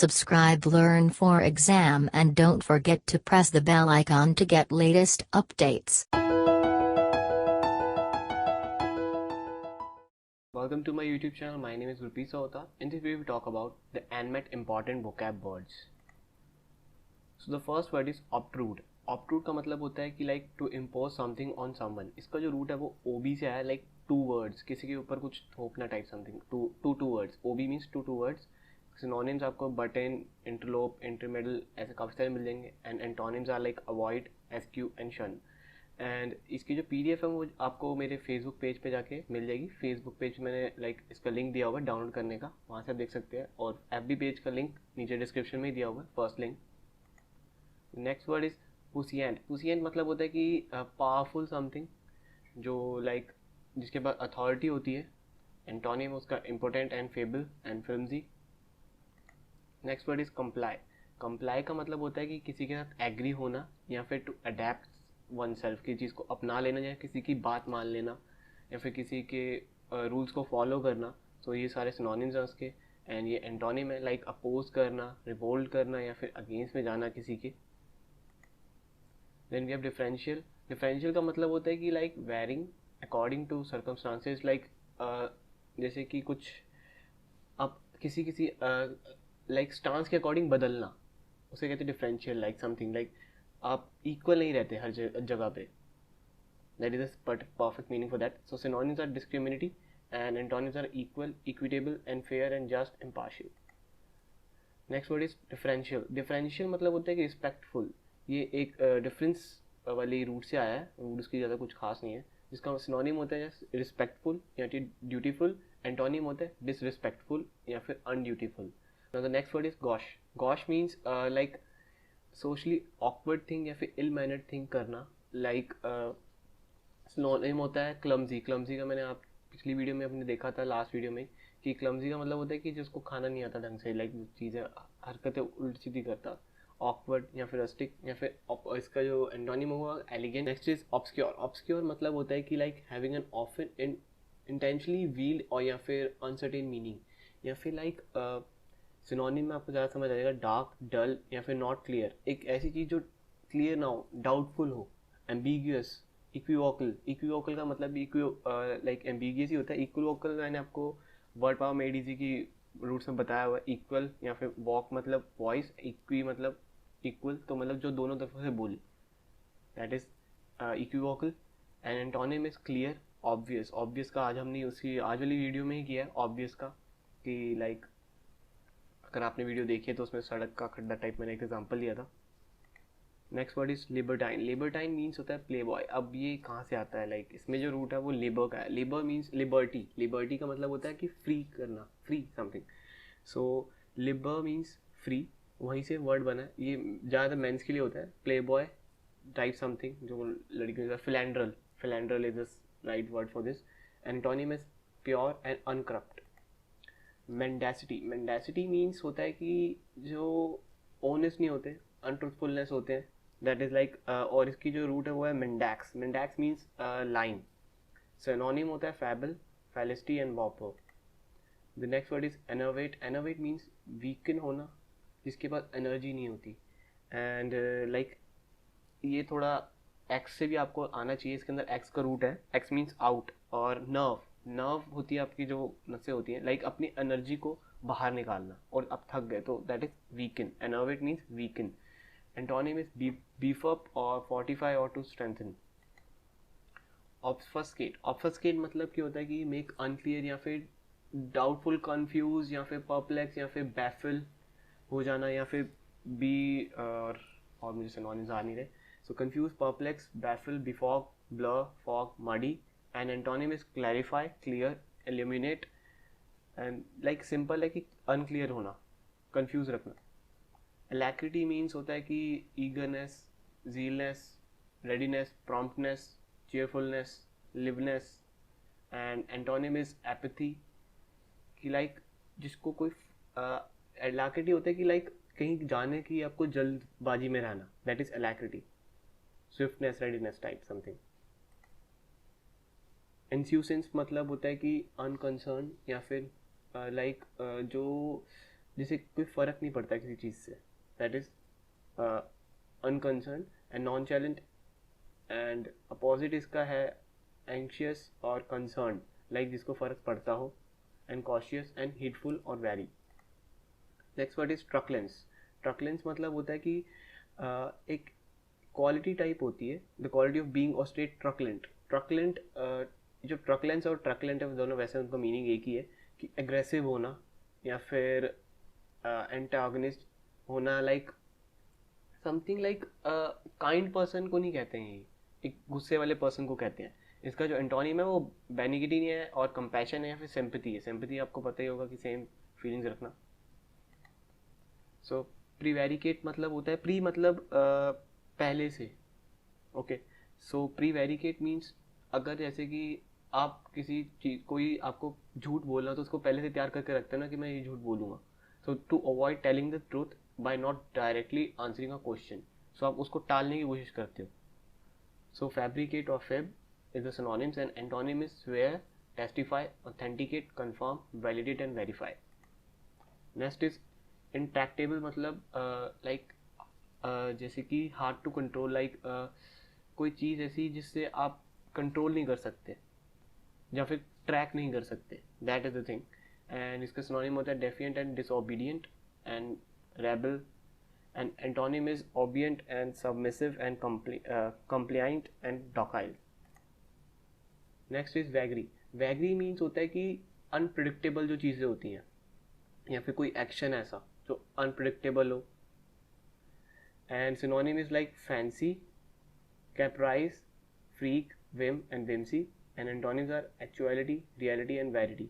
subscribe, learn for exam, and don't forget to press the bell icon to get latest updates. Welcome to my YouTube channel. My name is Gurpreet Sahota. In this video we talk about the unmet important vocab words. So the first word is obtrude. Obtrude का मतलब होता है कि like to impose something on someone. इसका जो root है वो OB से आया, like two words, किसी के ऊपर कुछ थोपना type something. Two words. OB means two words. Synonyms आपको button, interlope, intermeddle ऐसे काफ़ी सारे मिल जाएंगे. And antonyms are like avoid, eschew and shun. And इसकी जो PDF है वो आपको मेरे फेसबुक पेज पे जाके मिल जाएगी. फेसबुक पेज मैंने इसका लिंक दिया हुआ है डाउनलोड करने का, वहाँ से आप देख सकते हैं. और FB पेज का लिंक नीचे डिस्क्रिप्शन में ही दिया हुआ है, first link. Next word is puissant. Puissant मतलब होता है कि पावरफुल समथिंग, जो जिसके पास अथॉरिटी होती है. एंटोनिम उसका important and fable and flimsy. Next word is comply. Comply का मतलब होता है कि किसी के साथ एग्री होना या फिर टू अडेप्ट वन सेल्फ, की चीज़ को अपना लेना या किसी की बात मान लेना या फिर किसी के रूल्स को फॉलो करना. तो ये सारे सिनोनिम्स हैं उसके. एंड ये एंटोनिम है, लाइक अपोज करना, रिवोल्ट करना या फिर अगेंस्ट में जाना किसी के. Then we have differential. Differential का मतलब होता है कि वेरिंग अकॉर्डिंग टू सर्कमस्टांसेस, जैसे कि कुछ अब किसी स्टांस के अकॉर्डिंग बदलना, उसे कहते हैं डिफरेंशियल. समथिंग आप इक्वल नहीं रहते हर जगह पे. That is a perfect meaning for that. So synonyms are discriminative and antonyms are equal, equitable and fair and just, impartial. Next word is differential. Differential मतलब होता है कि रिस्पेक्टफुल. ये एक डिफरेंस वाली रूट से आया है, रूट उसकी ज़्यादा कुछ खास नहीं है. जिसका सिनोनिम होता है रिस्पेक्टफुल या ड्यूटीफुल. एंटोनिम होता है डिसरिस्पेक्टफुल या फिर undutiful. The next word is gauche. Gauche means socially awkward thing या फिर इल मैनर्ड थिंग करना. सिनोनिम होता है क्लमजी. क्लमजी का मैंने आप पिछली वीडियो में अपने देखा था, लास्ट वीडियो में, कि क्लमजी का मतलब होता है कि जिसको खाना नहीं आता ढंग से, चीज़ें हरकतें उल्टी सीधी करता. ऑकवर्ड या फिर रस्टिक या फिर इसका जो एंटोनिम हुआ elegant. Next is obscure. Obscure मतलब होता है कि having an often intentionally wield और या फिर अनसर्टेन मीनिंग. या फिर सिनोनिम में आपको ज़्यादा समझ आ जाएगा डार्क, डल या फिर नॉट क्लियर. एक ऐसी चीज़ जो क्लियर ना हो, डाउटफुल हो. Ambiguous, equivocal. इक्विवोकल का मतलब एम्बिगियस ही होता है. इक्विवोकल मैंने आपको वर्ड पावर मेड इजी की रूट्स में बताया हुआ है. इक्वल या फिर वॉक मतलब वॉइस, इक्वी मतलब इक्वल, तो मतलब जो दोनों तरफों से बोले, that is equivocal. And antonym is clear, obvious. Obvious का आज हमने उसकी आज वाली वीडियो में ही किया है, ऑब्वियस का, कि अगर आपने वीडियो देखी है तो उसमें सड़क का खड्डा टाइप मैंने एक एग्जांपल लिया था. Next word is libertine. Libertine means होता है प्ले बॉय. अब ये कहाँ से आता है, इसमें जो रूट है वो लिबर का है. Libre means liberty. लिबर्टी का मतलब होता है कि फ्री करना, फ्री समथिंग. सो लिबर मीन्स फ्री, वहीं से वर्ड बना है. ये ज़्यादातर मेंस के लिए होता है. प्ले बॉय टाइप समथिंग, जो लड़कियों का. Philanderer. Philanderer is the right word for this. Antonym is pure and uncorrupt. Mendacity. Mendacity means होता है कि जो ऑनेस्ट नहीं होते, अनट्रूथफुलनेस होते हैं. दैट इज और इसकी जो रूट है वो है mendax. Mendax means line. Synonym होता है fable, felicity and whopper. The next word is enervate. Enervate means weaken होना, जिसके पास एनर्जी नहीं होती. एंड ये थोड़ा एक्स से भी आपको आना चाहिए. इसके अंदर एक्स का रूट है. X means out. और नर्व. नर्व होती है आपकी जो नसें होती हैं, अपनी एनर्जी को बाहर निकालना, और अब थक गए, तो that is weaken. Enervate means weaken. Antonym is beef up और फोर्टिफाई और टू स्ट्रेंथन. ऑब्फस्केट. ऑब्फस्केट मतलब क्या होता है कि मेक अनक्लियर या फिर डाउटफुल, कंफ्यूज या फिर परप्लेक्स या फिर बैफिल हो जाना, या फिर बी और मुझे सिनोनिम्स आ नहीं रहे. So confuse, perplex, baffle, befog, blur, fog, muddy. And antonym is clarify, clear, illuminate. And simple है कि अनक्लियर होना, कंफ्यूज रखना. अलैक्रिटी मीन्स होता है कि eagerness, zealness, readiness, promptness, cheerfulness, liveness. And antonym is apathy, कि जिसको कोई अलैक्रिटी होता है कि कहीं जाने की आपको जल्दबाजी में रहना, that is alacrity. Swiftness, readiness type something. Insouciance मतलब होता है कि अनकंसर्न या फिर जो जिसे कोई फ़र्क नहीं पड़ता किसी चीज़ से, that is unconcern and non challenge. And opposite इसका है एंशियस और कंसर्न, लाइक जिसको फ़र्क पड़ता हो, एंड कॉशियस एंड हीटफुल और wary. Next word is truculence. Truculence मतलब होता है कि एक क्वालिटी टाइप होती है, द क्वालिटी ऑफ बीइंग और स्टेट ट्रकलेंट। ट्रकलेंट जो ट्रकलेंस और ट्रकलेंट है दोनों वैसे उनका मीनिंग एक ही है कि एग्रेसिव होना या फिर एंटागनिस्ट होना, like something like kind person को नहीं कहते हैं, ये एक गुस्से वाले पर्सन को कहते हैं। इसका जो एंटोनिम है वो बेनिगिटी है और कंपैशन है या फिर सिंपैथी है। सिंपैथी आपको पता ही होगा कि सेम फीलिंग्स रखना। सो प्रीवेरिकेट मतलब होता है, प्री मतलब पहले से, ओके। सो प्रीवेरिकेट मीन्स अगर जैसे कि आप किसी चीज़, कोई आपको झूठ बोलना तो उसको पहले से तैयार करके रखते हैं ना कि मैं ये झूठ बोलूँगा। So to avoid telling the truth by not directly answering a question, so आप उसको टालने की कोशिश करते हो। सो फैब्रिकेट और fab is the synonyms and antonym is swear, testify, authenticate, confirm, validate and verify. Next is intractable मतलब like जैसे कि हार्ड टू कंट्रोल, लाइक कोई चीज़ ऐसी जिससे आप कंट्रोल नहीं कर सकते या फिर ट्रैक नहीं कर सकते, that is the thing. And इसका सिनोनिम होता है defiant and disobedient and rebel. And antonym is obedient and submissive and compliant and docile. Next is vagary. Vagary means होता है कि अनप्रिडिक्टेबल जो चीज़ें होती हैं या फिर कोई एक्शन ऐसा जो अनप्रिडिक्टेबल हो। And synonym is like fancy, caprice, freak, whim and whimsy, and antonyms are actuality, reality and verity.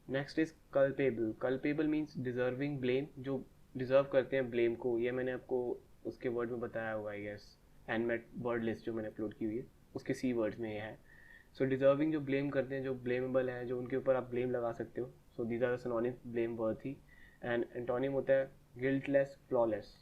Next is culpable. Culpable means deserving blame, जो डिजर्व करते हैं ब्लेम को। ये मैंने आपको उसके वर्ड में बताया हुआ है, यस, एनमेट वर्ड लिस्ट जो मैंने अपलोड की हुई है उसके सी वर्ड्स में ये है। सो डिजर्विंग जो ब्लेम करते हैं, जो ब्लेमेबल है, जो उनके ऊपर आप ब्लेम लगा सकते हो। So these are the synonyms blameworthy. And antonym होता है गिल्टलेस, फ्लॉलेस।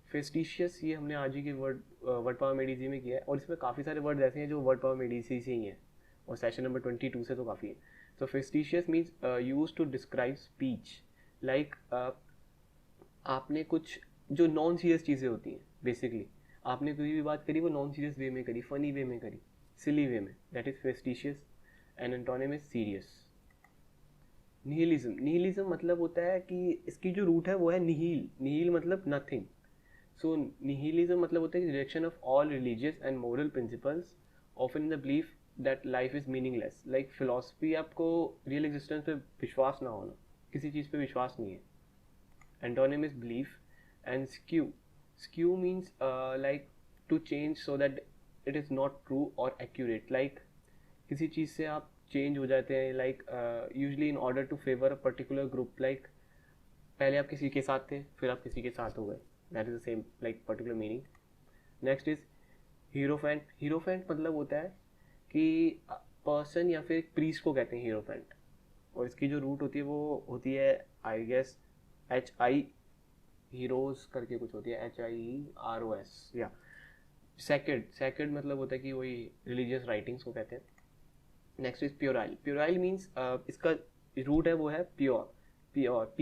फेस्टिशियस ये हमने आज ही के वर्ड पावर मेडिसी में किया है, और इसमें काफ़ी सारे वर्ड ऐसे हैं जो वर्ड पावर मेडिसी से ही हैं, और सेशन नंबर 22 से तो काफ़ी है। तो facetious means use to describe speech, like आपने कुछ जो नॉन सीरियस चीज़ें होती हैं, बेसिकली आपने कोई भी बात करी वो नॉन सीरियस वे में करी, फनी वे में करी, सिली वे में, that is facetious. And antonym is serious. Nihilism. Nihilism मतलब होता है कि इसकी जो रूट है वो है निहिल। निहिल मतलब नथिंग। सो निहिलिज्म मतलब होता है rejection of all religious and moral principles, often in the belief that life is meaningless. Like philosophy, आपको रियल एग्जिस्टेंस पे विश्वास ना होना, किसी चीज़ पे विश्वास नहीं है। Antonym is belief. And skew. Skew means like to change so that it is not true और एक्यूरेट, लाइक किसी चीज़ से आप चेंज हो जाते हैं, like usually in order to favour a particular group, like पहले आप किसी के साथ थे फिर आप किसी के साथ हो गए, that is the same like particular meaning. Next is hierophant. Hierophant मतलब होता है कि पर्सन या फिर एक प्रीस्ट को कहते हैं हीरोफेंट, और इसकी जो रूट होती है वो होती है आई गेस HI, हीरोज करके कुछ होती है, HIEROS या सेकेड। सेकेड मतलब होता है कि वही रिलीजियस राइटिंग्स को कहते हैं। Next is puerile. Puerile means इसका रूट है वो है प्योर, प्योर,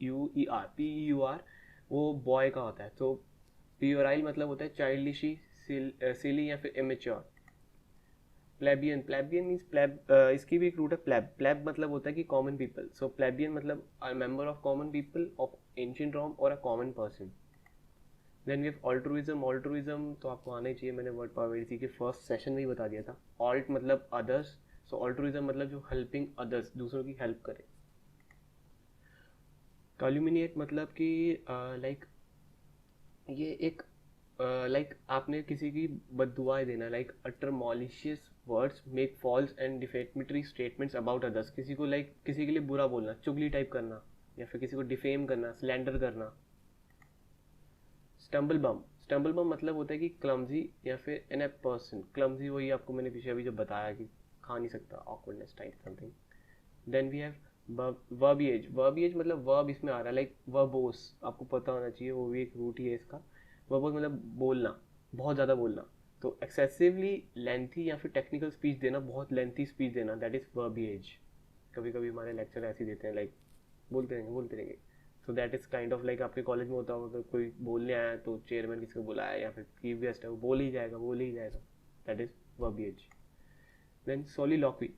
PUER, वो बॉय का होता है। तो प्योराइल मतलब होता है चाइल्डिशी, सिली या फिर immature. Plebeian. Plebeian means PLAB, इसकी भी एक रूट है प्लेब। प्लेब मतलब होता है कि कॉमन पीपल। सो प्लेबियन मतलब a member of common people of ancient Rome और a common person. Then we have altruism. Altruism तो आपको आना ही चाहिए, मैंने वर्ड पावर मेडिसी के फर्स्ट सेशन में ही बता दिया था। ऑल्ट मतलब अदर्स, सो ऑल्ट्रुइज्म मतलब जो हेल्पिंग अदर्स, दूसरों की हेल्प करे। कैल्युमिनेट मतलब कि लाइक ये एक लाइक आपने किसी की बददुआएं देना, like utter malicious words, make false and defamatory statements about others. किसी को लाइक किसी के लिए बुरा बोलना, चुगली टाइप करना, या फिर किसी को डिफेम करना, स्लैंडर करना। स्टम्बल बम। स्टम्बल बम मतलब होता है कि क्लमजी या फिर इन ए पर्सन। क्लमजी वही आपको मैंने पीछे अभी जब बताया कि खा नहीं सकता, awkwardness type something. Then we have verbiage. Verbiage मतलब वर्ब इसमें आ रहा है, लाइक वर्बोस, आपको पता होना चाहिए, वो भी एक रूट ही है इसका। वर्बोस मतलब बोलना, बहुत ज़्यादा बोलना। तो एक्सेसिवली लेंथी या फिर टेक्निकल स्पीच देना, बहुत लेंथी स्पीच देना, दैट इज वर्बिएज। कभी कभी हमारे लेक्चर ऐसे ही देते हैं, लाइक बोलते रहेंगे. So that is kind of like आपके कॉलेज में होता होगा, अगर कोई बोलने आया है तो चेयरमैन किसी को बुलाया या फिर चीफ गेस्ट है वो बोल ही जाएगा. That is verbiage. Then soliloquy.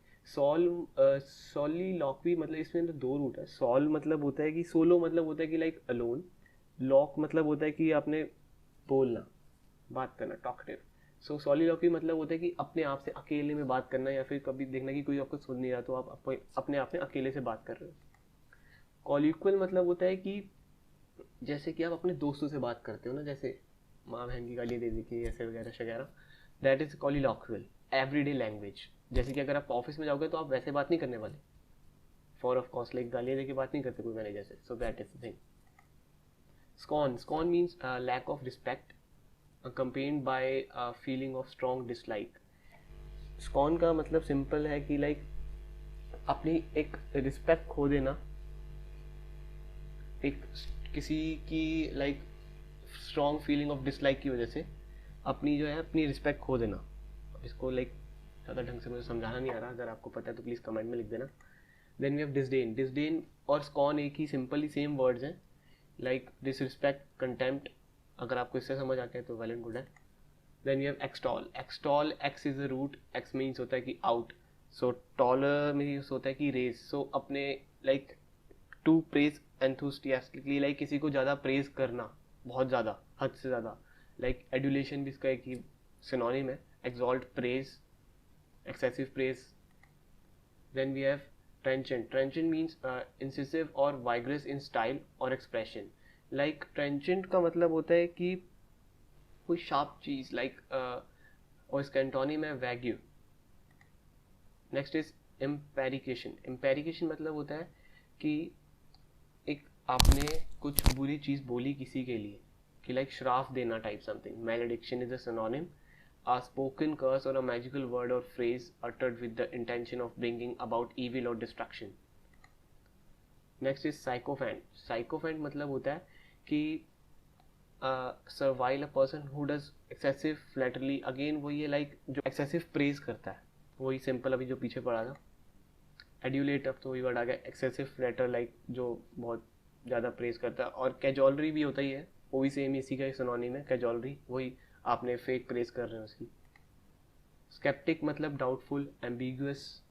Soliloquy मतलब इसमें तो दो रूट है. सॉल मतलब होता है कि सोलो मतलब होता है कि लाइक अलोन. लॉक मतलब होता है कि आपने बोलना, बात करना, टॉकटिव. सो सोलिलॉक्वी मतलब होता है कि अपने आप से अकेले में बात करना, या फिर कभी देखना कि कोई आपको सुन नहीं रहा तो आप अपने आप में अकेले से बात कर रहे हो. कॉलिक्वल मतलब होता है कि जैसे कि आप अपने दोस्तों से बात करते हो ना, जैसे माँ बहन की गाली दे दी कि ऐसे वगैरह वगैरह. That is colloquial everyday language. जैसे कि अगर आप ऑफिस में जाओगे तो आप वैसे बात नहीं करने वाले, फॉर ऑफ कोर्स लाइक गालियाँ दे के बात नहीं करते कोई मैनेजर से. So that is the thing. Scorn means lack of respect accompanied by a feeling of strong dislike. Scorn का मतलब सिंपल है कि लाइक अपनी एक रिस्पेक्ट खो देना, एक किसी की like strong feeling of dislike की वजह से अपनी जो है अपनी रिस्पेक्ट खो देना. इसको लाइक ज़्यादा ढंग से मुझे समझाना नहीं आ रहा, अगर आपको पता है तो प्लीज़ कमेंट में लिख देना. देन वी हैव डिसडेन और स्कॉन एक ही सिंपली सेम वर्ड्स हैं, लाइक डिसरिस्पेक्ट, कंटेम्प्ट. अगर आपको इससे समझ आते हैं तो वेल एंड गुड है. Then you have extol. Ex is a root. Ex means होता है कि आउट. सो टॉलर मीन्स होता है कि रेज. सो अपने like to praise enthusiastically, like किसी को ज़्यादा प्रेज करना, बहुत ज़्यादा, हद से ज़्यादा. लाइक एडुलेशन भी इसका एक ही सिनोनिम है. Exalt, praise, excessive praise. Then we have trenchant means incisive और वाइग्रेस इन स्टाइल और एक्सप्रेशन. लाइक ट्रेंचेंट का मतलब होता है कि कोई शार्प चीज़ लाइक, और इसका एंटोनिम है वैग्यू. नेक्स्ट इज एम्पेरिकेशन मतलब होता है कि एक आपने कुछ बुरी चीज़ बोली किसी के लिए, कि लाइक श्राप देना type something. Malediction is a synonym, a spoken curse or a magical word or phrase uttered with the intention of bringing about evil or destruction. Next is sycophant. Sycophant मतलब होता है कि servile a person who does excessive flattery. Again वही है like जो excessive praise करता है, वही सिंपल अभी जो पीछे पड़ा था. एड्यूलेट, अब तो वही वर्ड आ गया. एक्सेसिव फ्लैटर लाइक जो बहुत ज़्यादा प्रेज करता है. और कैजोलरी भी होता ही है, वो भी सेम इसी का सिनोनिम है. कैजोलरी वही आपने फेक प्रेज कर रहे हो उसकी. स्केप्टिक मतलब डाउटफुल, एम्बिगुअस.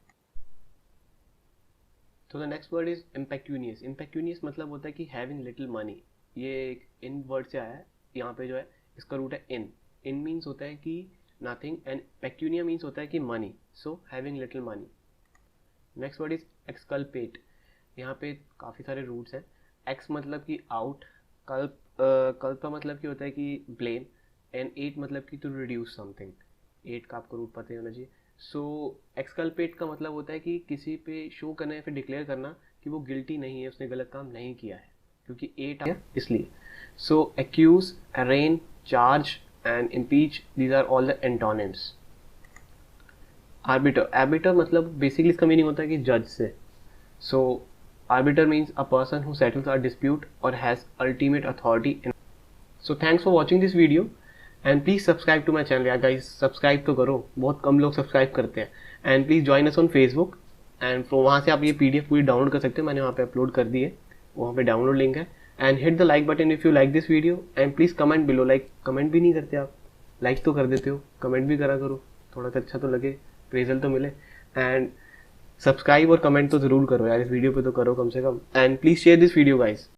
तो द नेक्स्ट वर्ड इज इम्पेक्यूनियस. इम्पेक्यूनियस मतलब होता है कि हैविंग लिटिल मनी. ये एक इन वर्ड से आया है. यहाँ पे जो है इसका रूट है इन मीन्स होता है कि नथिंग, एंड पेक्यूनिया मीन्स होता है कि money. So having little money. Next word is exculpate. यहाँ पे काफ़ी सारे रूट्स हैं. एक्स मतलब कि आउट, कल्प का मतलब कि होता है कि ब्लेम, एंड एट मतलब कि टू रिड्यूस समथिंग. एट का आपको रूट पता ही होना चाहिए. सो एक्सकल्पेट का मतलब होता है कि किसी पे शो करना या फिर डिक्लेयर करना कि वो गिल्टी नहीं है, उसने गलत काम नहीं किया है, क्योंकि एट आया इसलिए. So accuse, arraign, charge and impeach, these are all the antonyms. Arbiter मतलब बेसिकली इसका मीनिंग होता है कि जज से. So arbiter means a person who settles a dispute और has ultimate authority. So thanks for watching this video and please subscribe to my channel. यार guys subscribe तो करो, बहुत कम लोग सब्सक्राइब करते हैं. And please join us on Facebook, and वहाँ से आप ये PDF पूरी डाउनलोड कर सकते हो. मैंने वहाँ पे अपलोड कर दी है, वहाँ पे डाउनलोड लिंक है. And hit the like button if you like this video, and please comment below. Like comment भी नहीं करते आप, लाइक तो कर देते हो, कमेंट भी करा करो, थोड़ा सा अच्छा तो लगे, प्रेजल तो मिले. एंड सब्सक्राइब और कमेंट तो ज़रूर करो यार, इस वीडियो पे तो करो कम से कम. And please share this video guys.